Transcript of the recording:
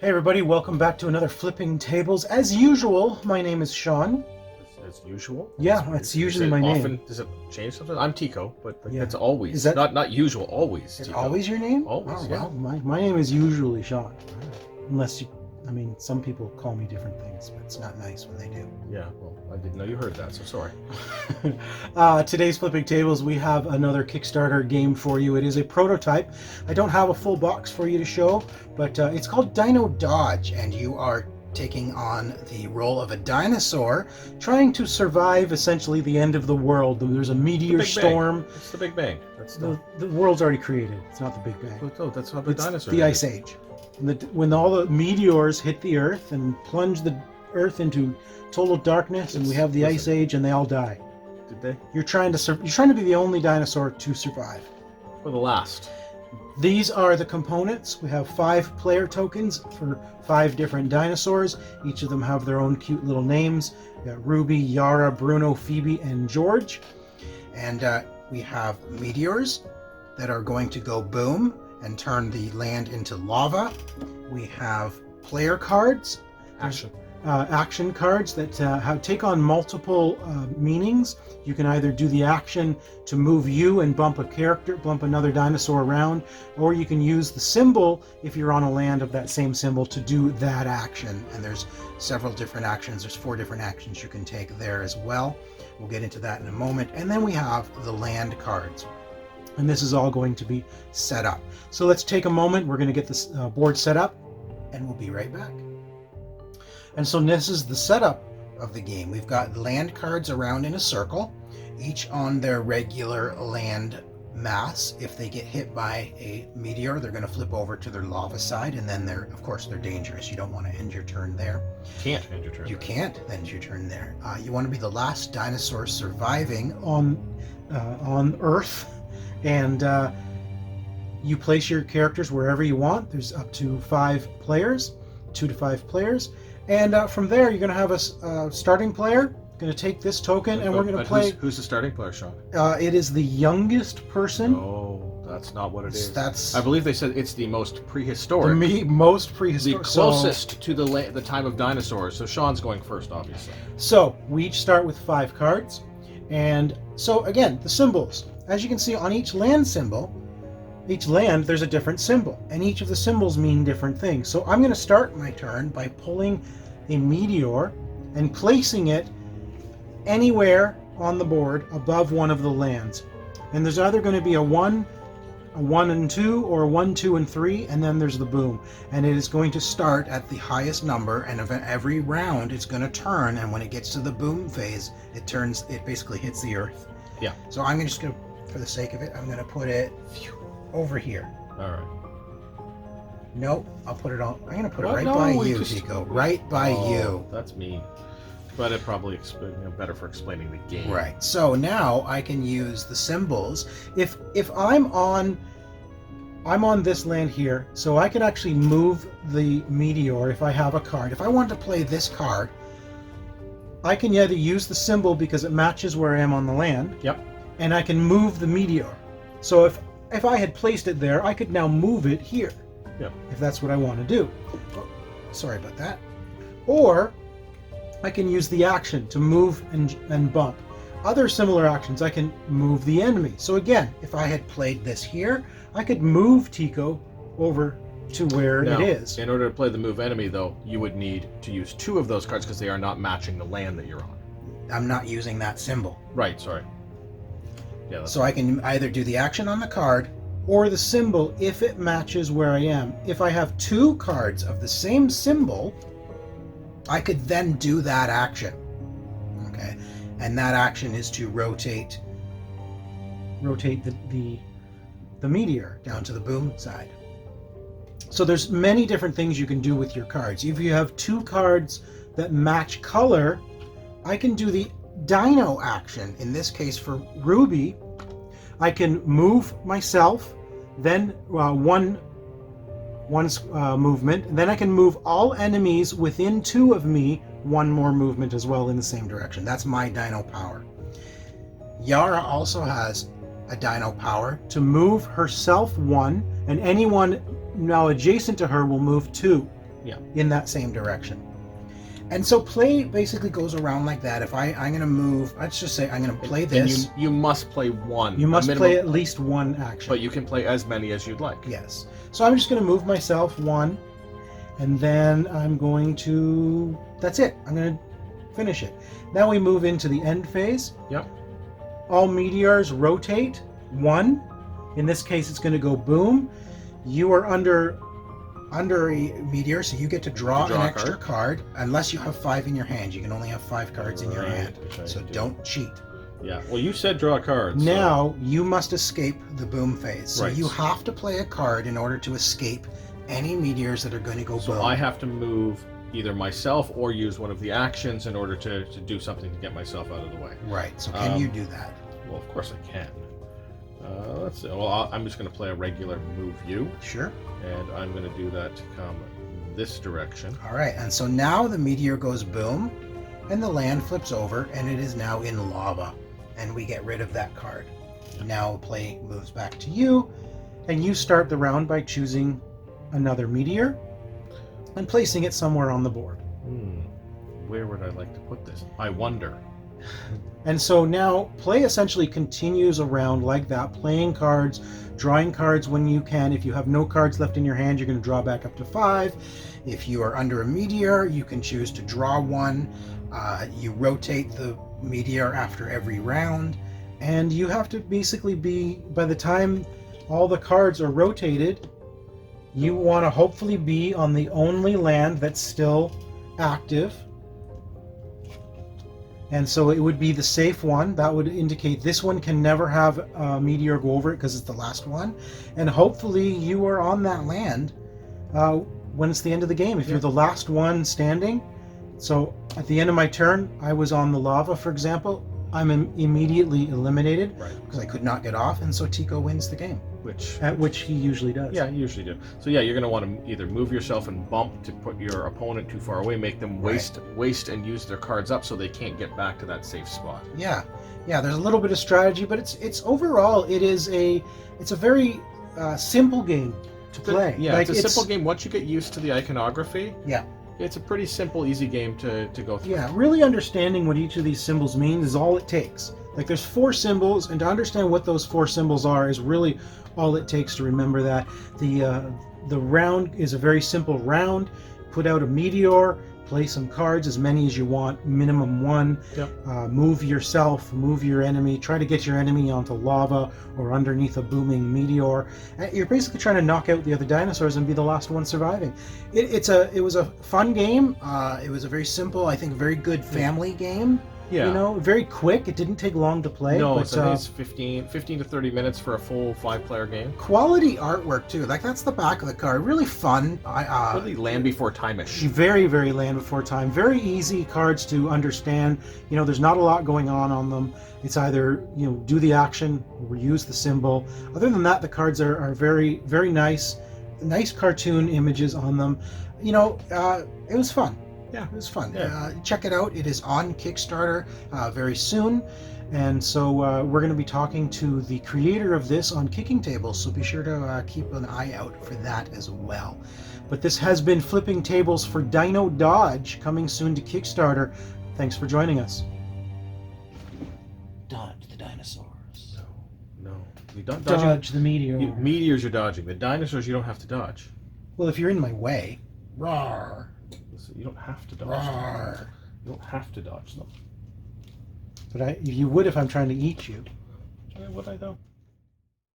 Hey everybody, welcome back to another Flipping Tables. As usual, my name is Sean. As usual? Yeah, that's usually my name. Does it change something? I'm Tico, but Yeah. it's always. Is that- not usual, always. Is it Tico. always your name? Always, Oh, yeah. well, my name is usually Sean. Unless you, some people call me different things, but it's not nice when they do. Yeah, well, I didn't know you heard that, so sorry. Today's Flipping Tables, we have another Kickstarter game for you. It is a prototype. I don't have a full box for you to show, but it's called Dino Dodge, and you are taking on the role of a dinosaur trying to survive essentially the end of the world. There's a meteor Big storm. Bang. It's the Big Bang. That's The world's already created. It's not the Big Bang. No, that's not the It's dinosaur. the Ice Age. And when all the meteors hit the Earth and plunge the Earth into total darkness, and we have the Ice Age, and they all die. Did they? You're trying to be the only dinosaur to survive. For the last. These are the components. We have 5 player tokens for 5 different dinosaurs. Each of them have their own cute little names. We got Ruby, Yara, Bruno, Phoebe, and George. And we have meteors that are going to go boom and turn the land into lava. We have player cards. Action cards that take on multiple meanings. You can either do the action to move you and bump another dinosaur around, or you can use the symbol if you're on a land of that same symbol to do that action. And there's several different actions. There's 4 different actions you can take there as well. We'll get into that in a moment. And then we have the land cards. And this is all going to be set up. So let's take a moment. We're going to get this board set up, and we'll be right back. And so this is the setup of the game. We've got land cards around in a circle, each on their regular land mass. If they get hit by a meteor, they're going to flip over to their lava side, and then they're dangerous. You don't want to end your turn there. Can't end your turn. You can't end your turn there. You want to be the last dinosaur surviving on Earth, and you place your characters wherever you want. There's up to 5 players, 2 to 5 players. And from there, you're going to have a starting player. Going to take this token, and we're going to play. Who's the starting player, Sean? It is the youngest person. No, that's not what it is. That's. I believe they said it's the most prehistoric. The most prehistoric. The closest to the time of dinosaurs. So Sean's going first, obviously. So we each start with 5 cards, and so again, the symbols. As you can see on each land symbol. Each land, there's a different symbol, and each of the symbols mean different things. So I'm going to start my turn by pulling a meteor and placing it anywhere on the board above one of the lands. And there's either going to be a 1 and 2, or a 1, 2, and 3, and then there's the boom. And it is going to start at the highest number, and every round it's going to turn, and when it gets to the boom phase, it basically hits the Earth. Yeah. So I'm just going to, for the sake of it, I'm going to put it over here. All right. Nope, I'll put it on. I'm going to put it right No, by we you, just- Tico. Right by you. That's mean. But it probably better for explaining the game. Right. So now I can use the symbols. If I'm on this land here, so I can actually move the meteor if I have a card. If I want to play this card, I can either use the symbol because it matches where I am on the land. Yep. And I can move the meteor. So if I had placed it there, I could now move it here. Yep. If that's what I want to do. Oh, sorry about that. Or I can use the action to move and bump. Other similar actions, I can move the enemy. So again, if I had played this here, I could move Tico over to where Now, it is. In order to play the move enemy, though, you would need to use 2 of those cards because they are not matching the land that you're on. I'm not using that symbol. Right, sorry. Yeah. So I can either do the action on the card or the symbol if it matches where I am. If I have 2 cards of the same symbol, I could then do that action. Okay, and that action is to rotate the meteor down to the boom side. So there's many different things you can do with your cards. If you have 2 cards that match color, I can do the Dino action. In this case for Ruby, I can move myself, then one movement, and then I can move all enemies within 2 of me 1 more movement as well in the same direction. That's my Dino power. Yara also has a Dino power to move herself 1, and anyone now adjacent to her will move 2. in that same direction. And so play basically goes around like that. If I'm going to move, let's just say I'm going to play this. And you must play one. You must play at least one action. But you can play as many as you'd like. Yes. So I'm just going to move myself one, and then I'm going to, that's it. I'm going to finish it. Now we move into the end phase. Yep. All meteors rotate one. In this case, it's going to go boom. You are under a meteor, so you get to draw an extra card unless you have 5 in your hand. You can only have 5 cards in your hand, so don't cheat. Yeah, well, you said draw cards. Now you must escape the boom phase. So Right. you have to play a card in order to escape any meteors that are going to go So boom. I have to move either myself or use one of the actions in order to do something to get myself out of the way. Right, so can you do that? Well, of course I can. Let's see. Well, I'm just going to play a regular move you, Sure. and I'm going to do that to come this direction. All right, and so now the meteor goes boom, and the land flips over, and it is now in lava, and we get rid of that card. Now play moves back to you, and you start the round by choosing another meteor and placing it somewhere on the board. Where would I like to put this? I wonder. And so now play essentially continues around like that, playing cards, drawing cards when you can. If you have no cards left in your hand, you're going to draw back up to 5. If you are under a meteor, you can choose to draw one. You rotate the meteor after every round, and you have to basically be, by the time all the cards are rotated, you want to hopefully be on the only land that's still active. And so it would be the safe one. That would indicate this one can never have a meteor go over it because it's the last one. And hopefully you are on that land when it's the end of the game. If you're the last one standing. So at the end of my turn, I was on the lava, for example. I'm immediately eliminated because I could not get off. And so Tico wins the game. Which he usually does. Yeah, you usually do. So yeah, you're going to want to either move yourself and bump to put your opponent too far away, make them waste and use their cards up so they can't get back to that safe spot. Yeah, there's a little bit of strategy, but it's overall it's a very simple game to play. Yeah, like, it's a simple game once you get used to the iconography. Yeah. It's a pretty simple, easy game to go through. Yeah, really understanding what each of these symbols means is all it takes. Like there's 4 symbols, and to understand what those 4 symbols are is really all it takes to remember that. The round is a very simple round. Put out a meteor, play some cards, as many as you want, minimum 1. Yep. Move yourself, move your enemy, try to get your enemy onto lava or underneath a booming meteor. You're basically trying to knock out the other dinosaurs and be the last one surviving. It was a fun game. It was a very simple, I think, very good family game. Yeah. You know, very quick. It didn't take long to play. No, but, so it's 15 to 30 minutes for a full 5-player game. Quality artwork too. Like that's the back of the card. Really fun. Really Land Before Time-ish. Very, very Land Before Time. Very easy cards to understand. You know, there's not a lot going on them. It's either, you know, do the action or use the symbol. Other than that, the cards are very, very nice. Nice cartoon images on them. You know, it was fun. Yeah, it was fun. Yeah. Check it out. It is on Kickstarter very soon. And so we're going to be talking to the creator of this on Kicking Tables, so be sure to keep an eye out for that as well. But this has been Flipping Tables for Dino Dodge, coming soon to Kickstarter. Thanks for joining us. Dodge the dinosaurs. No. You don't Dodge the meteor. Meteors you're dodging. The dinosaurs you don't have to dodge. Well, if you're in my way. Roar. Listen, you don't have to dodge Roar. them. You don't have to dodge them. But you would if I'm trying to eat you. Would I though?